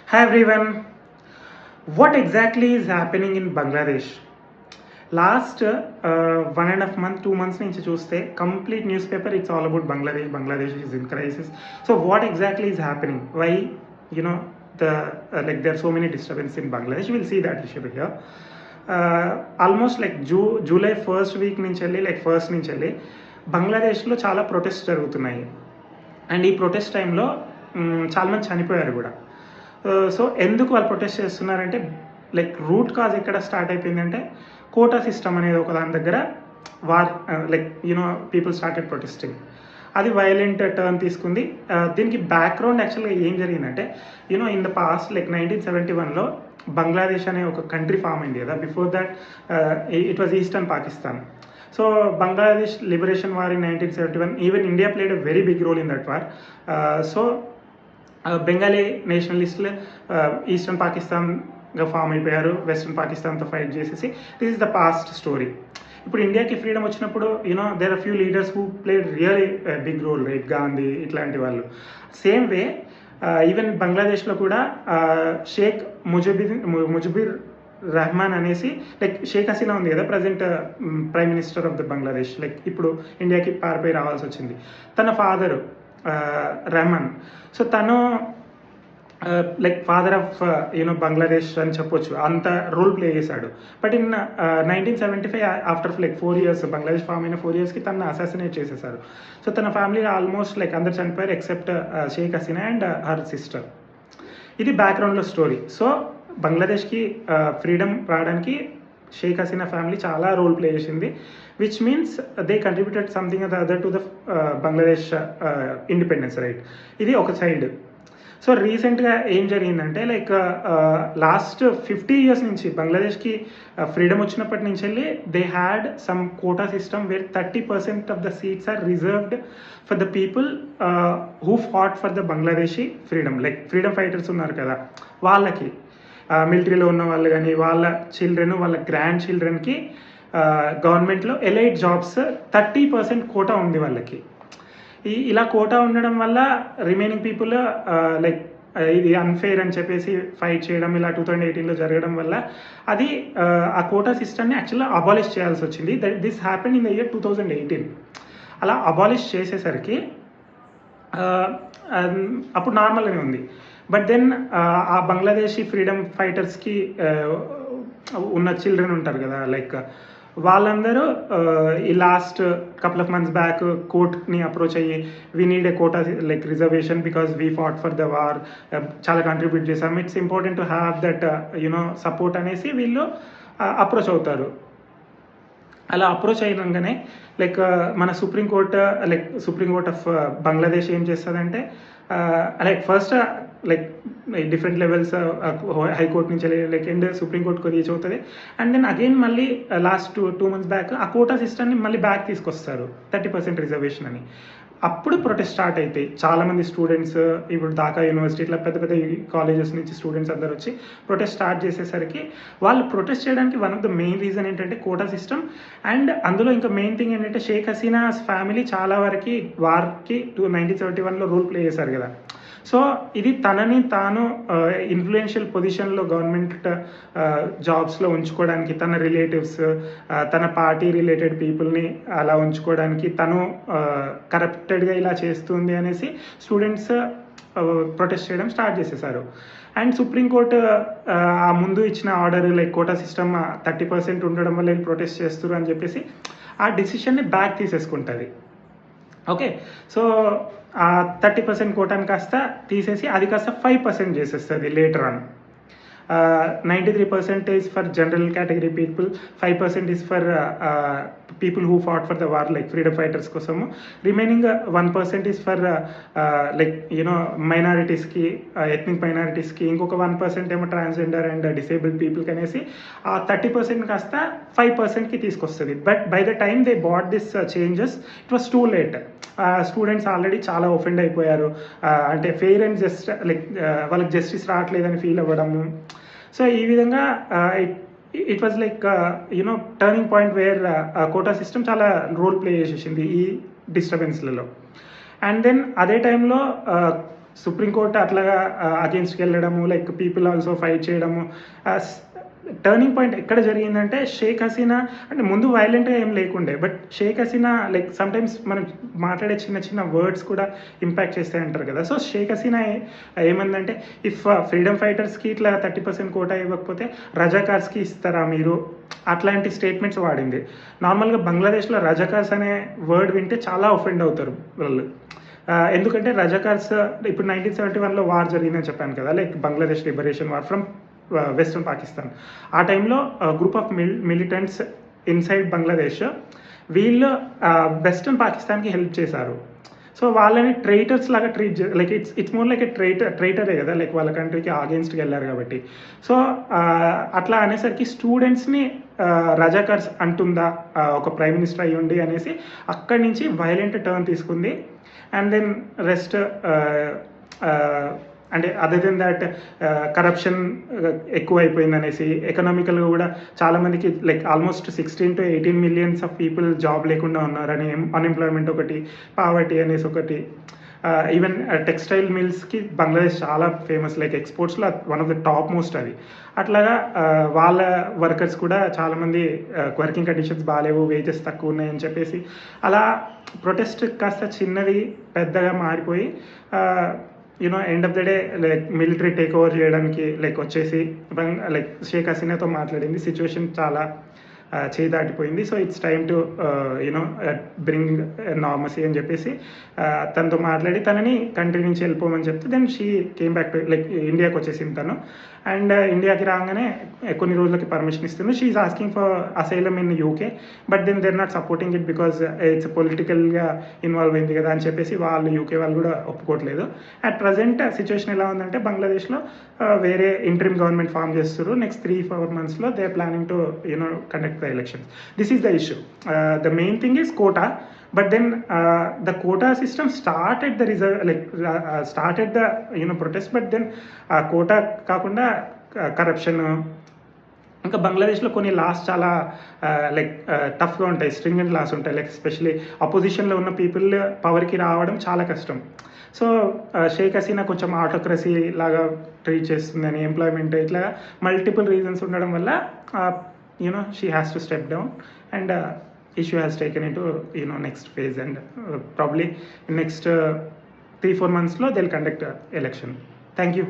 Hi everyone. What exactly is happening in Bangladesh? Last 1.5 month, 2 months నుంచి చూస్తే complete newspaper it's all about Bangladesh. Bangladesh is in crisis. So what exactly is happening? Why you know the like there are so many disturbances in Bangladesh. We'll see that issue here. Almost like July first week నుంచి వెళ్ళి first నుంచి వెళ్ళి బంగ్లాదేశ్లో చాలా protest జరుగుతున్నాయి. And ఈ protest టైంలో చాలామంది చనిపోయారు కూడా. సో ఎందుకు వాళ్ళు ప్రొటెస్ట్ చేస్తున్నారంటే రూట్ కాజ్ ఎక్కడ స్టార్ట్ అయిపోయిందంటే కోటా సిస్టమ్ అనేది ఒక దాని దగ్గర వార్ పీపుల్ స్టార్టెడ్ ప్రొటెస్టింగ్. అది వైలెంట్ టర్న్ తీసుకుంది. దీనికి బ్యాక్గ్రౌండ్ యాక్చువల్గా ఏం జరిగిందంటే ఇన్ ద పాస్ట్ 1971లో బంగ్లాదేశ్ అనే ఒక కంట్రీ ఫామ్ అయింది కదా. Before that it was eastern Pakistan. So Bangladesh liberation war in 1971, even India played a very big role in that war. So Bengali నేషనలిస్టులు ఈస్టర్న్ పాకిస్తాన్గా ఫామ్ అయిపోయారు, వెస్ట్రన్ పాకిస్తాన్తో ఫైట్ చేసేసి. This is the past story. ఇప్పుడు ఇండియాకి freedom వచ్చినప్పుడు there are few leaders who played really big role, right? Gandhi ఇట్లాంటి వాళ్ళు. సేమ్ వే ఈవెన్ బంగ్లాదేశ్లో కూడా షేక్ ముజిబుర్ రెహమాన్ అనేసి షేక్ హసీనా ఉంది కదా present prime minister of the Bangladesh. ఇప్పుడు ఇండియాకి పారిపోయి రావాల్సి వచ్చింది. తన ఫాదరు రెహమాన్. సో తను ఫాదర్ ఆఫ్ బంగ్లాదేశ్ అని చెప్పొచ్చు, అంత రోల్ ప్లే చేశాడు. But in 1975 after 4 years Bangladesh form అయిన 4 yearsకి తను అసాసినేట్ చేసేసారు. సో తన ఫ్యామిలీ ఆల్మోస్ట్ అందరు చనిపోయారు except Sheikh Hasina and her sister. ఇది బ్యాక్గ్రౌండ్లో స్టోరీ. సో బంగ్లాదేశ్కి ఫ్రీడమ్ రావడానికి షేక్ హసీనా ఫ్యామిలీ చాలా రోల్ ప్లే చేసింది, which means they contributed something other to the Bangladesh independence, right? ఇది ఒక సైడ్. సో రీసెంట్గా ఏం జరిగిందంటే లాస్ట్ 50 years నుంచి బంగ్లాదేశ్కి ఫ్రీడమ్ వచ్చినప్పటి నుంచి వెళ్ళి they had some quota system where 30% of the seats are reserved for the people who fought for the Bangladeshi freedom. Freedom fighters ఉన్నారు కదా వాళ్ళకి, మిలిటరీలో ఉన్న వాళ్ళు కానీ వాళ్ళ చిల్డ్రన్, వాళ్ళ గ్రాండ్ చిల్డ్రన్కి గవర్నమెంట్లో ఎలైట్ జాబ్స్ 30% కోటా ఉంది వాళ్ళకి. ఇలా కోటా ఉండడం వల్ల రిమైనింగ్ పీపుల్ ఇది అన్ఫెయిర్ అని చెప్పేసి ఫైట్ చేయడం ఇలా 2018లో జరగడం వల్ల అది ఆ కోటా సిస్టమ్ని యాక్చువల్గా అబాలిష్ చేయాల్సి వచ్చింది. This happen in the year 2018. అలా అబాలిష్ చేసేసరికి అప్పుడు నార్మల్గానే ఉంది. బట్ దెన్ ఆ బంగ్లాదేశీ ఫ్రీడమ్ ఫైటర్స్కి ఉన్న చిల్డ్రన్ ఉంటారు కదా, వాళ్ళందరూ ఈ last couple of months back కోర్ట్ని అప్రోచ్ అయ్యి we need a quota reservation because we fought for the war, చాలా కంట్రిబ్యూట్ చేసాం, it's important to have that support అనేసి వీళ్ళు అప్రోచ్ అవుతారు. అలా అప్రోచ్ అయినాకనే మన సుప్రీంకోర్ట్ ఆఫ్ బంగ్లాదేశ్ ఏం చేస్తుందంటే ఫస్ట్ డిఫరెంట్ లెవెల్స్ హైకోర్ట్ నుంచి అండ్ సుప్రీంకోర్టుకు రీచ్ అవుతుంది. అండ్ దెన్ అగైన్ మళ్ళీ లాస్ట్ 2 months బ్యాక్ ఆ కోటా సిస్టమ్ని మళ్ళీ బ్యాక్ తీసుకొస్తారు 30% రిజర్వేషన్ అని. అప్పుడు ప్రొటెస్ట్ స్టార్ట్ అవుతాయి. చాలామంది స్టూడెంట్స్, ఇప్పుడు ఢాకా యూనివర్సిటీ ఇట్లా పెద్ద పెద్ద కాలేజెస్ నుంచి స్టూడెంట్స్ అందరు వచ్చి ప్రొటెస్ట్ స్టార్ట్ చేసేసరికి వాళ్ళు ప్రొటెస్ట్ చేయడానికి one of the main reason ఏంటంటే కోటా సిస్టమ్. అండ్ అందులో ఇంకా మెయిన్ థింగ్ ఏంటంటే షేక్ హసీనా ఫ్యామిలీ చాలా వరకు వార్కి 1971లో రోల్ ప్లే చేశారు కదా. సో ఇది తనని తాను ఇన్ఫ్లుయెన్షియల్ పొజిషన్లో గవర్నమెంట్ జాబ్స్లో ఉంచుకోవడానికి, తన రిలేటివ్స్, తన పార్టీ రిలేటెడ్ పీపుల్ని అలా ఉంచుకోవడానికి తను కరప్టెడ్గా ఇలా చేస్తుంది అనేసి స్టూడెంట్స్ ప్రొటెస్ట్ చేయడం స్టార్ట్ చేసేసారు. అండ్ సుప్రీంకోర్టు ఆ ముందు ఇచ్చిన ఆర్డర్ కోటా సిస్టమ్ 30% ఉండడం వల్ల వీళ్ళు ప్రొటెస్ట్ చేస్తారు అని చెప్పేసి ఆ డిసిషన్ని బ్యాక్ తీసేసుకుంటుంది. ఓకే, సో ఆ 30% కోటాని కాస్త తీసేసి అది కాస్త 5% చేసేస్తుంది later on. 93% is for general category people, 5% is for people who fought for the war freedom fighters కోసము. రిమైనింగ్ 1% ఈజ్ ఫర్ మైనారిటీస్కి, ఎథ్నిక్ మైనారిటీస్కి, ఇంకొక 1% ఏమో ట్రాన్స్జెండర్ అండ్ డిసేబుల్డ్ పీపుల్కి అనేసి ఆ 30% కాస్త 5%కి తీసుకొస్తుంది. But by the time they brought this changes it was too late. Students already చాలా ఒఫెండ్ అయిపోయారు. అంటే ఫెయిర్ అండ్ జస్ట్ వాళ్ళకి జస్టిస్ రావట్లేదని ఫీల్ అవ్వడము. సో ఈ విధంగా it was turning point where quota system చాలా రోల్ ప్లే చేసేసింది ఈ డిస్టర్బెన్స్లలో. అండ్ దెన్ అదే టైంలో సుప్రీంకోర్టు అట్లాగా అగేన్స్ట్కి వెళ్ళడము, లైక్ పీపుల్ ఆల్సో ఫైట్ చేయడము. టర్నింగ్ పాయింట్ ఎక్కడ జరిగిందంటే షేక్ హసీనా అంటే ముందు వైలెంట్గా ఏం లేకుండే, but Sheikh Hasina like sometimes మనం మాట్లాడే చిన్న చిన్న వర్డ్స్ కూడా ఇంపాక్ట్ చేస్తాయి అంటారు కదా. సో షేక్ హసీనా ఏమందంటే, ఇఫ్ ఫ్రీడమ్ ఫైటర్స్కి ఇట్లా 30% కోటా ఇవ్వకపోతే రజాకార్స్కి ఇస్తారా మీరు, అట్లాంటి స్టేట్మెంట్స్ వాడింది. నార్మల్గా బంగ్లాదేశ్లో రజాకార్స్ అనే వర్డ్ వింటే చాలా ఒఫెండ్ అవుతారు వాళ్ళు. ఎందుకంటే రజాకార్స్ ఇప్పుడు 1971లో వార్ జరిగిందని చెప్పాను కదా, like Bangladesh liberation war from western Pakistan. ఆ టైంలో group of militants inside Bangladesh వీళ్ళు వెస్టర్న్ పాకిస్తాన్కి హెల్ప్ చేశారు. సో వాళ్ళని ట్రైటర్స్ లాగా treat like it's more like ట్రైటరే కదా, లైక్ వాళ్ళ కంట్రీకి అగేన్స్ట్కి వెళ్ళారు కాబట్టి. సో అట్లా అనేసరికి స్టూడెంట్స్ని రజాకర్స్ అంటుందా ఒక ప్రైమ్ మినిస్టర్ అయ్యి ఉండి అనేసి అక్కడి నుంచి వైలెంట్ టర్న్ తీసుకుంది. అండ్ దెన్ రెస్ట్ అంటే అదర్ దెన్ దాట్ కరప్షన్ ఎక్కువైపోయింది అనేసి, ఎకనామికల్గా కూడా చాలామందికి like almost 16 to 18 millions of people job లేకుండా ఉన్నారని, అన్ఎంప్లాయ్మెంట్ ఒకటి, పావర్టీ అనేసి ఒకటి. ఈవెన్ టెక్స్టైల్ మిల్స్కి బంగ్లాదేశ్ చాలా ఫేమస్, లైక్ ఎక్స్పోర్ట్స్లో one of the top most అది. అట్లాగా వాళ్ళ వర్కర్స్ కూడా చాలామంది వర్కింగ్ కండిషన్స్ బాగాలేవు, వేజెస్ తక్కువ ఉన్నాయని చెప్పేసి అలా ప్రొటెస్ట్ కాస్త చిన్నది పెద్దగా మారిపోయి you know end of the day like military take over చేయడానికి లైక్ వచ్చేసి లైక్ షేక్ హసీనాతో మాట్లాడింది. సిచ్యువేషన్ చాలా చేయి దాటిపోయింది. So it's time to you know bring normalcy అని చెప్పేసి తనతో మాట్లాడి తనని కంట్రీ నుంచి వెళ్ళిపోమని చెప్తే then she came back to like ఇండియాకి వచ్చేసింది తను. అండ్ ఇండియాకి రాగానే కొన్ని రోజులకి పర్మిషన్ ఇస్తుంది. She is asking for asylum in UK, but then they are not supporting it because it's పొలిటికల్గా ఇన్వాల్వ్ అయింది కదా అని చెప్పేసి వాళ్ళు యూకే వాళ్ళు కూడా ఒప్పుకోవట్లేదు. అట్ ప్రజెంట్ సిచ్యువేషన్ ఎలా ఉందంటే బంగ్లాదేశ్లో వేరే ఇంటరిమ్ గవర్నమెంట్ ఫామ్ చేస్తారు. నెక్స్ట్ 3-4 monthsలో they are planning to you know conduct the elections. This is the issue. The main thing is quota, but then the quota system started the started the protest, but then quota కాకుండా corruption, ఇంకా బంగ్లాదేశ్లో కొన్ని loss చాలా like టఫ్గా ఉంటాయి, stringent loss ఉంటాయి. Like especially అపోజిషన్లో ఉన్న పీపుల్ పవర్కి రావడం చాలా కష్టం. సో షేక్ హసీనా కొంచెం ఆటోక్రసీ లాగా ట్రీట్ చేస్తుందని, ఎంప్లాయ్మెంట్ ఇట్లా మల్టిపుల్ రీజన్స్ ఉండడం వల్ల she has to step down, and issue has taken into next phase, and probably next 3-4 months they'll conduct election. Thank you.